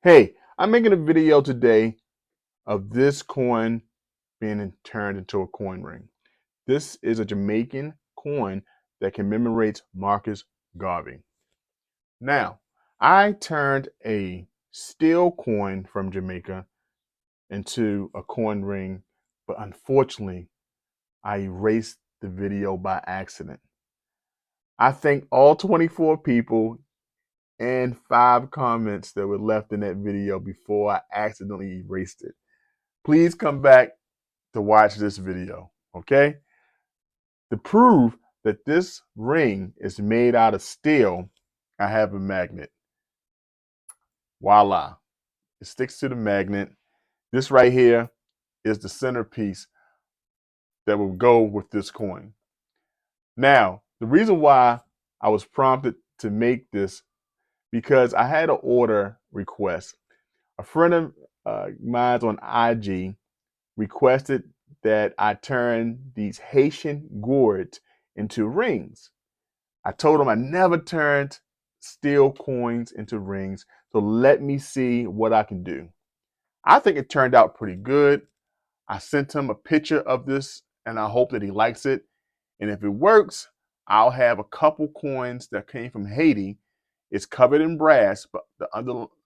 Hey, I'm making a video today of this coin being turned into a coin ring. This is a Jamaican coin that commemorates Marcus Garvey. Now, I turned a steel coin from Jamaica into a coin ring, but unfortunately, I erased the video by accident. I thank all 24 people and 5 comments that were left in that video before I accidentally erased it. Please come back to watch this video, okay? To prove that this ring is made out of steel, I have a magnet. Voila. It sticks to the magnet. This right here is the centerpiece that will go with this coin. Now, the reason why I was prompted to make this because I had an order request. A friend of mine on IG requested that I turn these Haitian gourds into rings. I told him I never turned steel coins into rings, so let me see what I can do. I think it turned out pretty good. I sent him a picture of this and I hope that he likes it. And if it works, I'll have a couple coins that came from Haiti. It's covered in brass, but the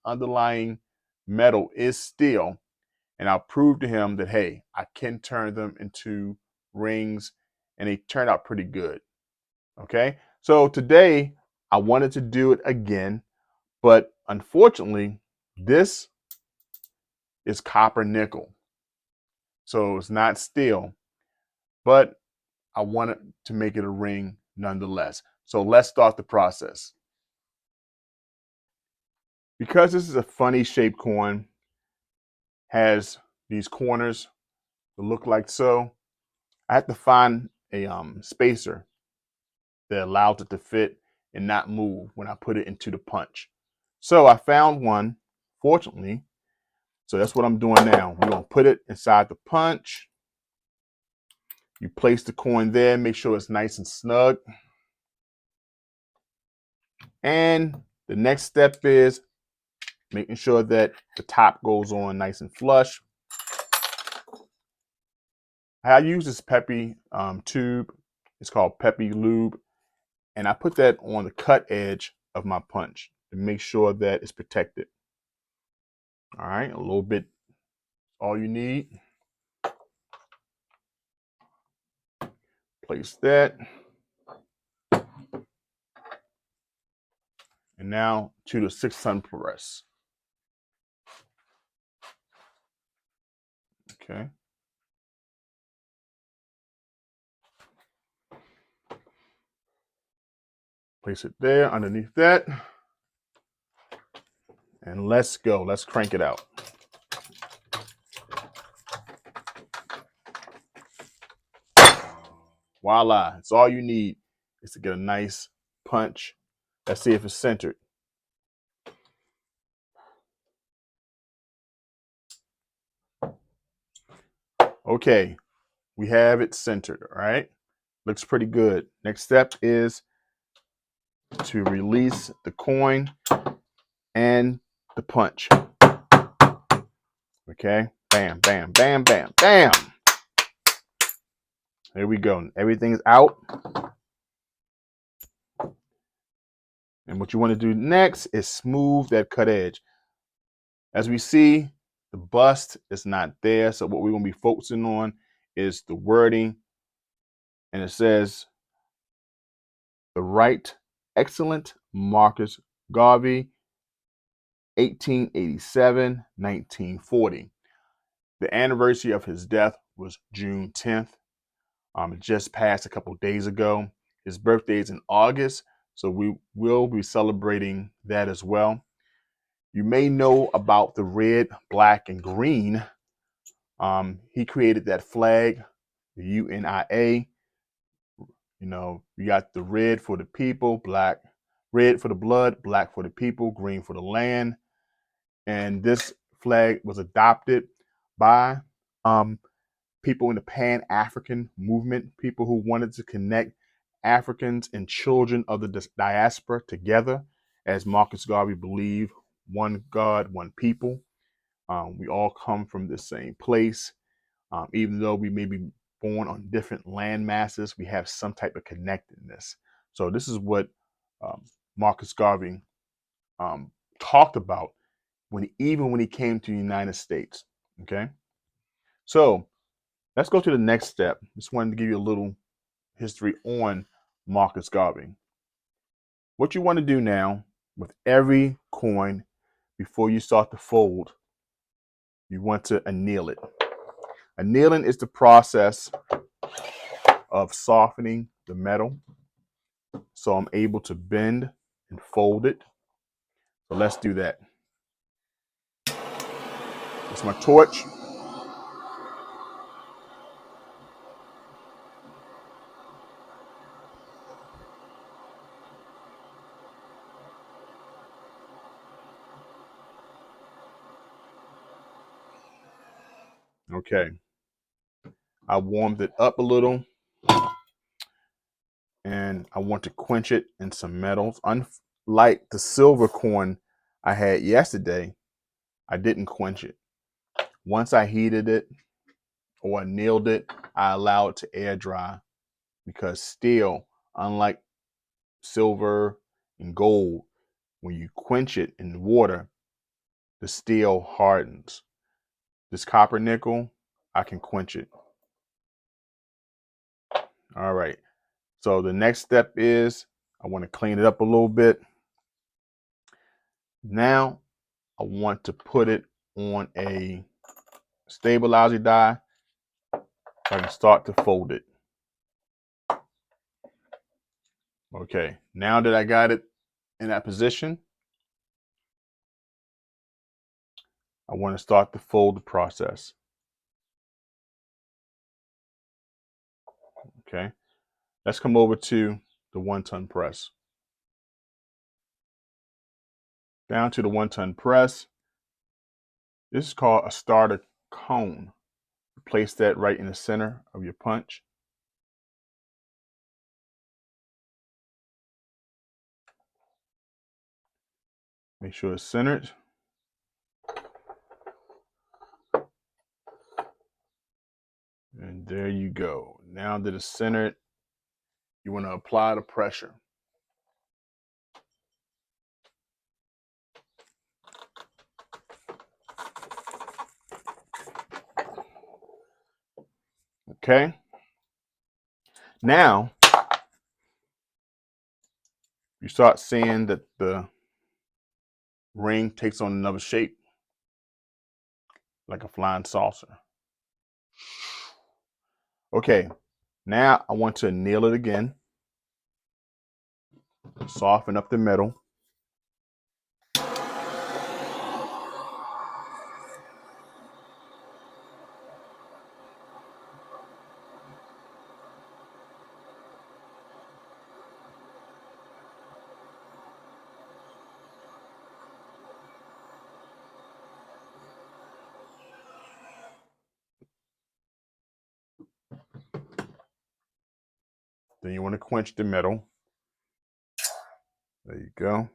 underlying metal is steel. And I'll prove to him that, hey, I can turn them into rings, and they turned out pretty good. Okay, so today I wanted to do it again, but unfortunately, this is copper nickel, so it's not steel, but I wanted to make it a ring nonetheless. So let's start the process. Because this is a funny shaped coin, has these corners that look like so, I have to find a spacer that allows it to fit and not move when I put it into the punch. So I found one, fortunately. So that's what I'm doing now. We're going to put it inside the punch. You place the coin there, make sure it's nice and snug. And the next step is making sure that the top goes on nice and flush. I use this Peppy tube. It's called Peppy Lube. And I put that on the cut edge of my punch to make sure that it's protected. All right, a little bit, all you need. Place that. And now to the 6-ton press. Okay. Place it there underneath that. And let's go. Let's crank it out. Voila. It's all you need is to get a nice punch. Let's see if it's centered. Okay. We have it centered. All right. Looks pretty good. Next step is to release the coin and the punch. Okay. Bam, bam, bam, bam, bam. There we go. Everything's out. And what you want to do next is smooth that cut edge. As we see, the bust is not there. So what we're going to be focusing on is the wording. And it says, the Right Excellent Marcus Garvey, 1887-1940. The anniversary of his death was June 10th. It just passed a couple days ago. His birthday is in August, so we will be celebrating that as well. You may know about the red, black, and green. He created that flag, the UNIA. You know, you got the red for the people, red for the blood, black for the people, green for the land. And this flag was adopted by people in the Pan-African movement, people who wanted to connect Africans and children of the diaspora together, as Marcus Garvey believed one God, one people. We all come from the same place. Even though we may be born on different land masses, we have some type of connectedness. So this is what um, Marcus Garvey talked about even when he came to the United States. Okay, so let's go to the next step. Just wanted to give you a little history on Marcus Garvey. What you want to do now with every coin before you start to fold, you want to anneal it. Annealing is the process of softening the metal so I'm able to bend and fold it. So let's do that. It's my torch. Okay, I warmed it up a little and I want to quench it in some metals. Unlike the silver coin I had yesterday, I didn't quench it. Once I heated it or annealed it, I allow it to air dry because steel, unlike silver and gold, when you quench it in water, the steel hardens. This copper nickel, I can quench it. All right. So the next step is I want to clean it up a little bit. Now I want to put it on a stabilizer die so I can start to fold it. Okay, now that I got it in that position, I want to start the fold process. Okay, let's come over to the 1-ton press. Down to the 1-ton press. This is called a starter cone. Place that right in the center of your punch. Make sure it's centered. And there you go. Now that it's centered, you want to apply the pressure. Okay. Now, you start seeing that the ring takes on another shape, like a flying saucer. Okay, now I want to anneal it again. Soften up the metal. Then you want to quench the metal. There you go.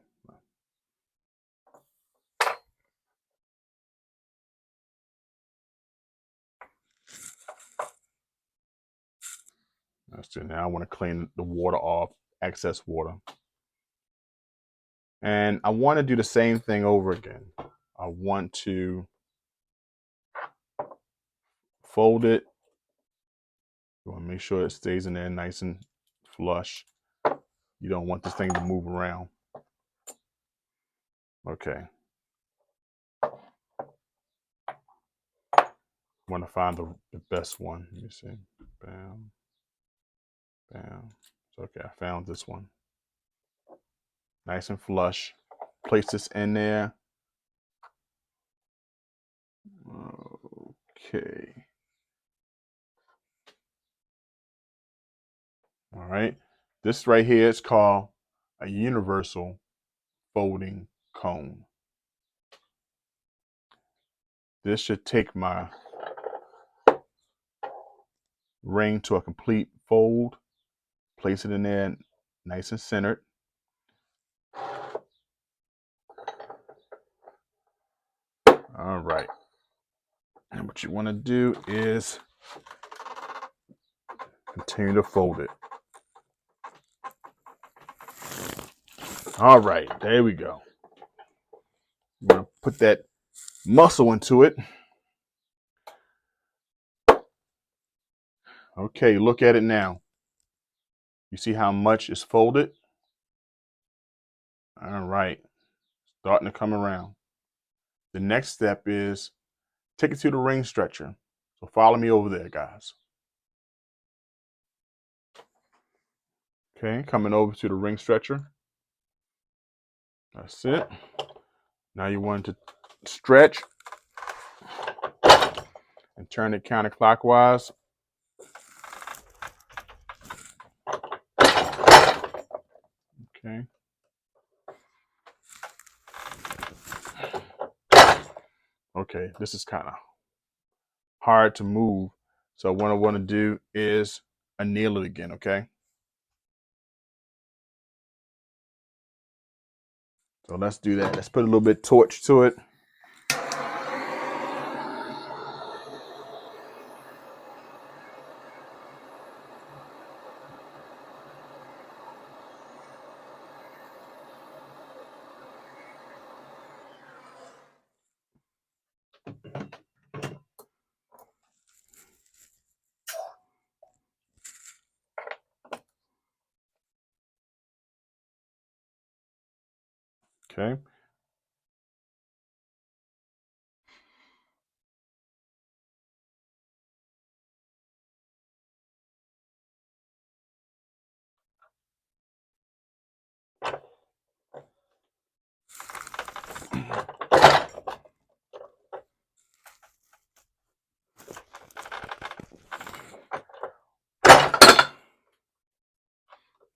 That's it. Now I want to clean the water off, excess water. And I want to do the same thing over again. I want to fold it. You want to make sure it stays in there nice and flush. You don't want this thing to move around. Okay. Want to find the best one. Let me see. Bam. Bam. Okay, I found this one. Nice and flush. Place this in there. Okay. All right. This right here is called a universal folding cone. This should take my ring to a complete fold. Place it in there nice and centered. All right. And what you want to do is continue to fold it. All right, there we go. We're going to put that muscle into it. Okay, look at it now. You see how much is folded? All right, starting to come around. The next step is take it to the ring stretcher. So follow me over there, guys. Okay, coming over to the ring stretcher. That's it. Now you want to stretch and turn it counterclockwise. Okay. Okay, this is kind of hard to move. So what I want to do is anneal it again, okay? So let's do that. Let's put a little bit of torch to it. Okay.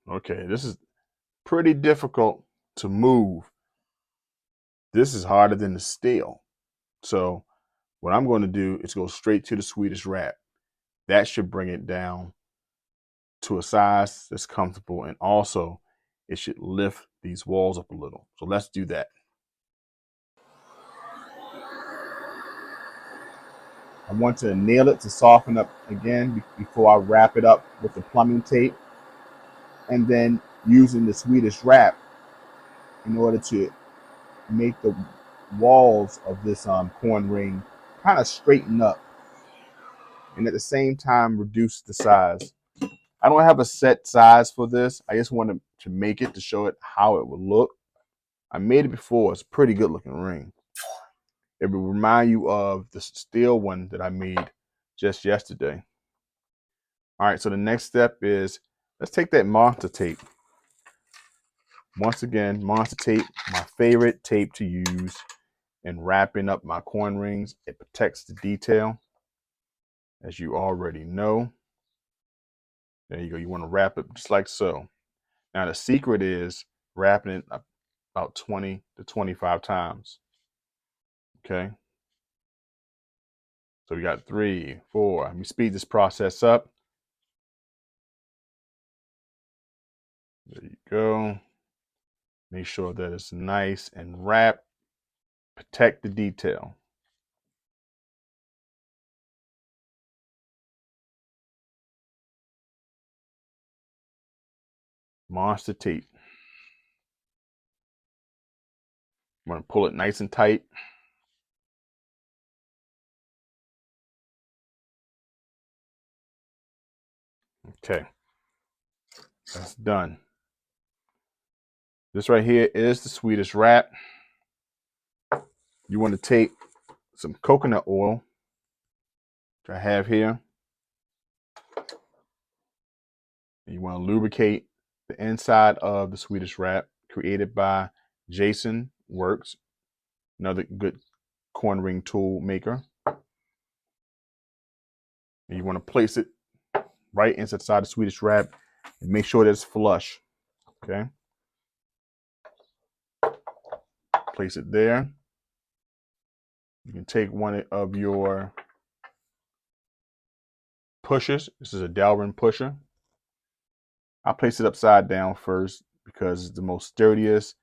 Okay, this is pretty difficult to move. This is harder than the steel. So what I'm going to do is go straight to the Swedish wrap. That should bring it down to a size that's comfortable, and also it should lift these walls up a little. So let's do that. I want to nail it to soften up again before I wrap it up with the plumbing tape, and then using the Swedish wrap in order to make the walls of this corn ring kind of straighten up, and at the same time reduce the size. I don't have a set size for this. I just wanted to make it to show it how it would look. I made it before. It's a pretty good looking ring. It will remind you of the steel one that I made just yesterday. All right, so the next step is let's take that monster tape. Once again, monster tape, my favorite tape to use in wrapping up my coin rings. It protects the detail, as you already know. There you go. You want to wrap it just like so. Now the secret is wrapping it about 20 to 25 times. Okay. So we got 3, 4. Let me speed this process up. There you go. Make sure that it's nice and wrapped. Protect the detail. Monster tape. I'm going to pull it nice and tight. Okay. That's done. This right here is the Swedish wrap. You want to take some coconut oil, which I have here. And you want to lubricate the inside of the Swedish wrap, created by Jason Works, another good corn ring tool maker. And you want to place it right inside the Swedish wrap and make sure that it's flush. Okay. Place it there. You can take one of your pushers. This is a Delrin pusher. I'll place it upside down first because it's the most sturdiest.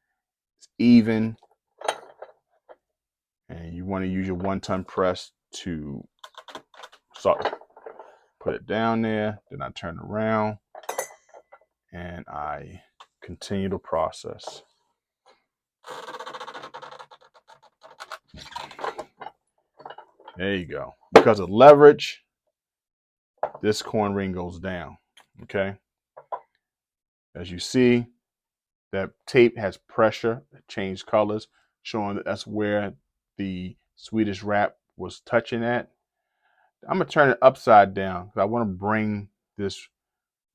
It's even. And you want to use your 1-ton press to put it down there. Then I turn around and I continue the process. There you go. Because of leverage, this coin ring goes down. Okay. As you see, that tape has pressure, changed colors, showing that that's where the Swedish wrap was touching at. I'm gonna turn it upside down because I want to bring this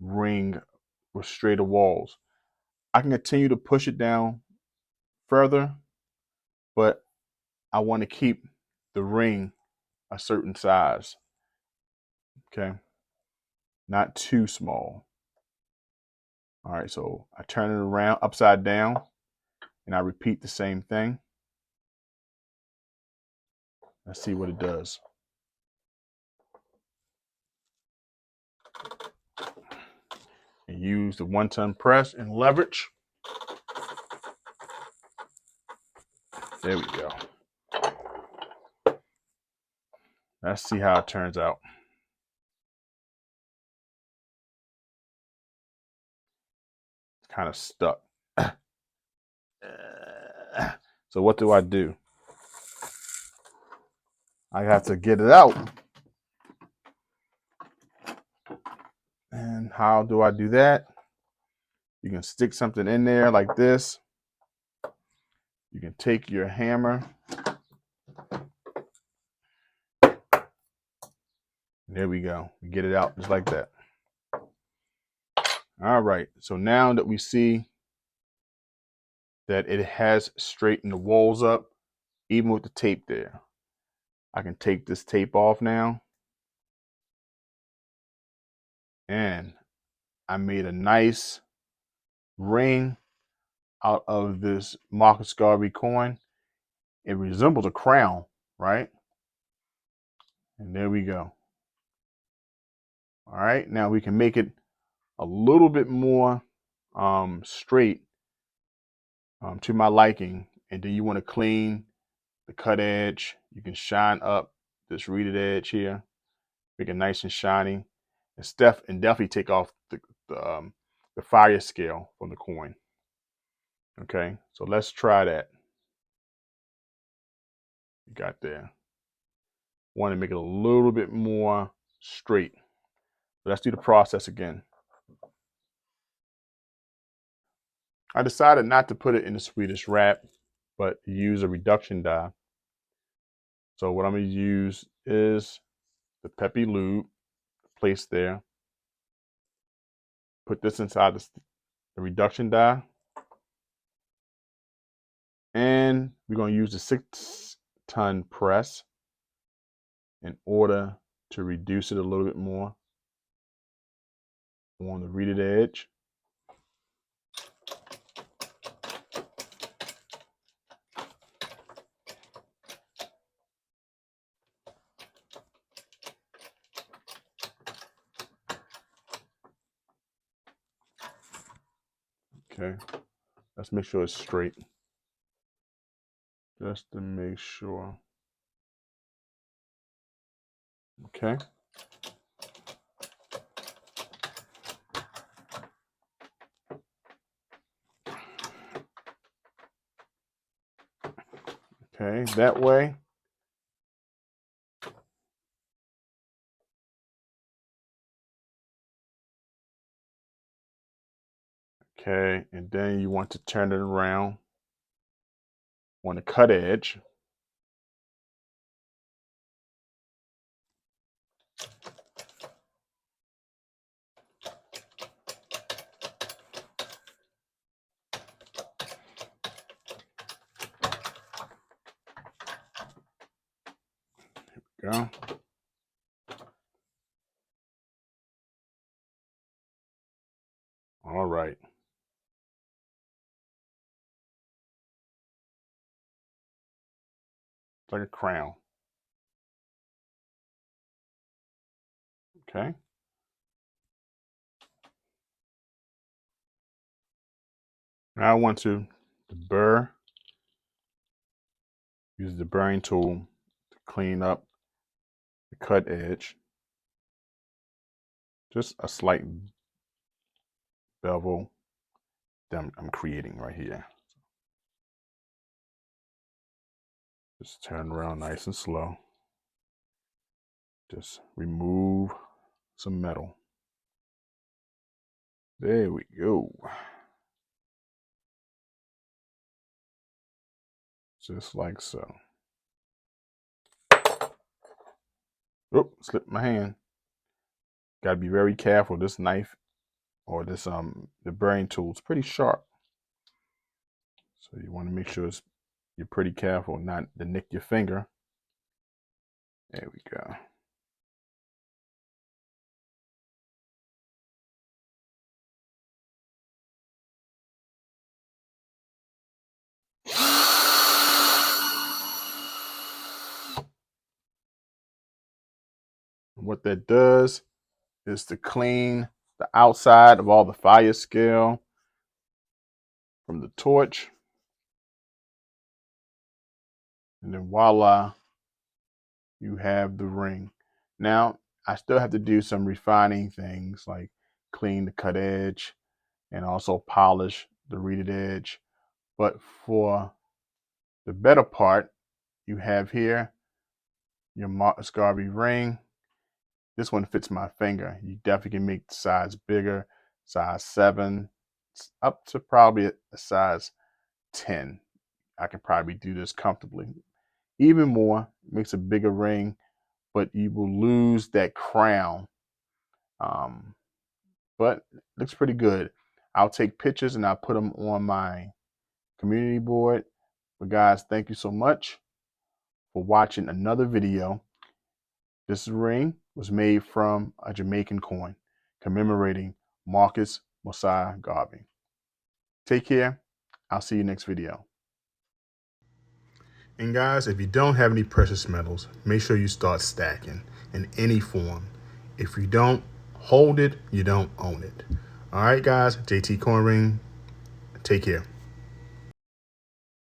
ring with straighter walls. I can continue to push it down further, but I want to keep the ring a certain size. Okay, not too small. All right, so I turn it around upside down and I repeat the same thing. Let's see what it does. And use the 1-ton press and leverage. There we go. Let's see how it turns out. It's kind of stuck. So what do? I have to get it out. And how do I do that? You can stick something in there like this. You can take your hammer. There we go. Get it out just like that. All right. So now that we see that it has straightened the walls up, even with the tape there, I can take this tape off now. And I made a nice ring out of this Marcus Garvey coin. It resembles a crown, right? And there we go. All right, now we can make it a little bit more straight to my liking. And then you want to clean the cut edge. You can shine up this reeded edge here, make it nice and shiny, and definitely take off the fire scale from the coin. Okay, so let's try that. You got there. Want to make it a little bit more straight. Let's do the process again. I decided not to put it in the Swedish wrap, but use a reduction die. So what I'm going to use is the Peppy Lube, place there. Put this inside the reduction die. And we're going to use the 6-ton press in order to reduce it a little bit more on the reeded edge. Okay, let's make sure it's straight. Just to make sure. Okay. Okay, that way. Okay, and then you want to turn it around on the cut edge. Go. All right. It's like a crown. Okay. Now I want to burr Use the burring tool to clean up the cut edge. Just a slight bevel that I'm creating right here. Just turn around nice and slow. Just remove some metal. There we go. Just like so. Oh, slipped my hand. Gotta be very careful. This knife or this the burring tool is pretty sharp. So you want to make sure you're pretty careful not to nick your finger. There we go. What that does is to clean the outside of all the fire scale from the torch. And then voila, you have the ring. Now, I still have to do some refining things like clean the cut edge and also polish the reeded edge. But for the better part, you have here your Marcus Garvey ring. This one fits my finger. You definitely can make the size bigger, size 7, up to probably a size 10. I can probably do this comfortably. Even more, makes a bigger ring, but you will lose that crown. But it looks pretty good. I'll take pictures and I'll put them on my community board. But guys, thank you so much for watching another video. This ring was made from a Jamaican coin commemorating Marcus Garvey. Take care. I'll see you next video. And guys, if you don't have any precious metals, make sure you start stacking in any form. If you don't hold it, you don't own it. All right, guys, JT Coin Ring, take care.